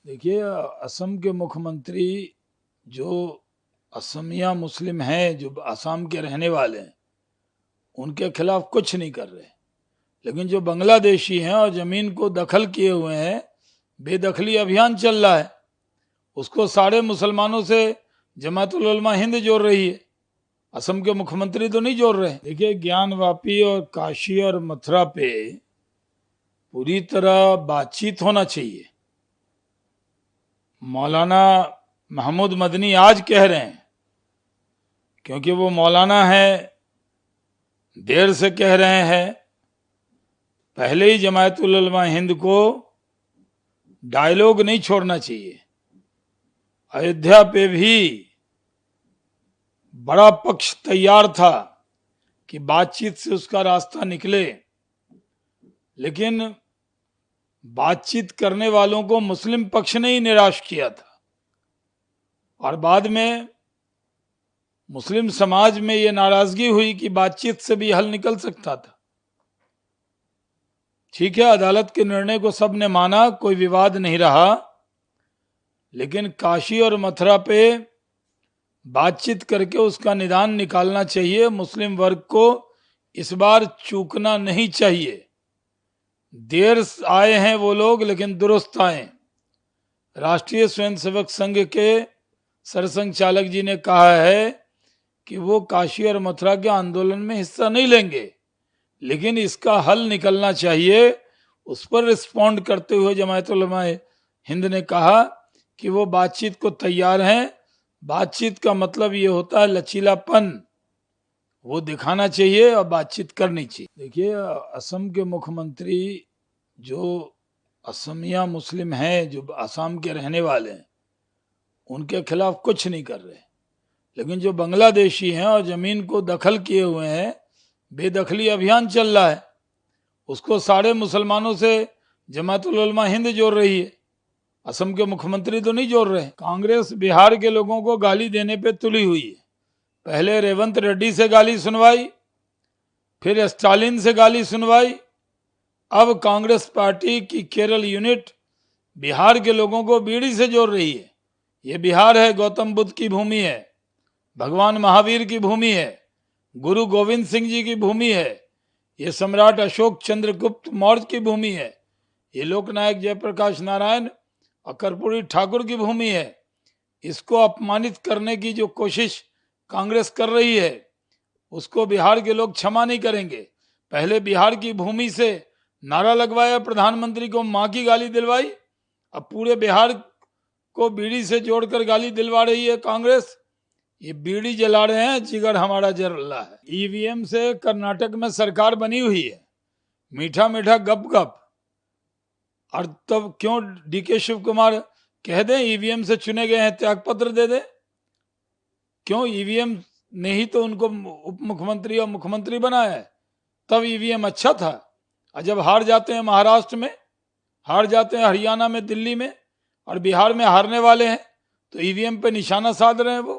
देखिए, असम के मुख्यमंत्री जो असमिया मुस्लिम हैं, जो असम के रहने वाले हैं, उनके खिलाफ कुछ नहीं कर रहे। लेकिन जो बांग्लादेशी हैं और जमीन को दखल किए हुए हैं, बेदखली अभियान चल रहा है, उसको सारे मुसलमानों से जमातुल उलमा हिंद जोड़ रही है। असम के मुख्यमंत्री तो नहीं जोड़ रहे। देखिए, ज्ञानवापी और काशी और मथुरा पे पूरी तरह बातचीत होना चाहिए। मौलाना महमूद मदनी आज कह रहे हैं, क्योंकि वो मौलाना है, देर से कह रहे हैं। पहले ही जमायतुल उलमा हिंद को डायलॉग नहीं छोड़ना चाहिए। अयोध्या पे भी बड़ा पक्ष तैयार था कि बातचीत से उसका रास्ता निकले, लेकिन बातचीत करने वालों को मुस्लिम पक्ष ने ही निराश किया था। और बाद में मुस्लिम समाज में ये नाराजगी हुई कि बातचीत से भी हल निकल सकता था। ठीक है, अदालत के निर्णय को सबने माना, कोई विवाद नहीं रहा, लेकिन काशी और मथुरा पे बातचीत करके उसका निदान निकालना चाहिए। मुस्लिम वर्ग को इस बार चूकना नहीं चाहिए। देर आए हैं वो लोग, लेकिन दुरुस्त आए। राष्ट्रीय स्वयंसेवक संघ के सरसंघ चालक जी ने कहा है कि वो काशी और मथुरा के आंदोलन में हिस्सा नहीं लेंगे, लेकिन इसका हल निकलना चाहिए। उस पर रिस्पॉन्ड करते हुए जमायतुल उलमा हिंद ने कहा कि वो बातचीत को तैयार हैं। बातचीत का मतलब ये होता है लचीलापन, वो दिखाना चाहिए और बातचीत करनी चाहिए। देखिए, असम के मुख्यमंत्री जो असमिया मुस्लिम हैं, जो असम के रहने वाले हैं, उनके खिलाफ कुछ नहीं कर रहे। लेकिन जो बांग्लादेशी हैं और जमीन को दखल किए हुए हैं, बेदखली अभियान चल रहा है, उसको सारे मुसलमानों से जमातुल उलमा हिंद जोड़ रही है। असम के मुख्यमंत्री तो नहीं जोड़ रहे। कांग्रेस बिहार के लोगों को गाली देने पे तुली हुई है। पहले रेवंत रेड्डी से गाली सुनवाई, फिर स्टालिन से गाली सुनवाई, अब कांग्रेस पार्टी की केरल यूनिट बिहार के लोगों को बीड़ी से जोड़ रही है। ये बिहार है, गौतम बुद्ध की भूमि है, भगवान महावीर की भूमि है, गुरु गोविंद सिंह जी की भूमि है, ये सम्राट अशोक चंद्रगुप्त मौर्य की भूमि है, ये लोकनायक जयप्रकाश नारायण और कर्पूरी ठाकुर की भूमि है। इसको अपमानित करने की जो कोशिश कांग्रेस कर रही है, उसको बिहार के लोग क्षमा नहीं करेंगे। पहले बिहार की भूमि से नारा लगवाया, प्रधानमंत्री को मां की गाली दिलवाई, अब पूरे बिहार को बीड़ी से जोड़कर गाली दिलवा रही है कांग्रेस। ये बीड़ी जला रहे हैं, जिगर हमारा जल रहा है। ईवीएम से कर्नाटक में सरकार बनी हुई है, मीठा मीठा गप गप। और तब क्यों डीके शिव कुमार कह दें ईवीएम से चुने गए हैं, त्यागपत्र दे दे? क्यों? ईवीएम ने ही तो उनको उप मुख्यमंत्री और मुख्यमंत्री बनाया है। तब ईवीएम अच्छा था, और जब हार जाते हैं महाराष्ट्र में, हार जाते हैं हरियाणा में, दिल्ली में, और बिहार में हारने वाले हैं, तो ईवीएम पे निशाना साध रहे हैं वो।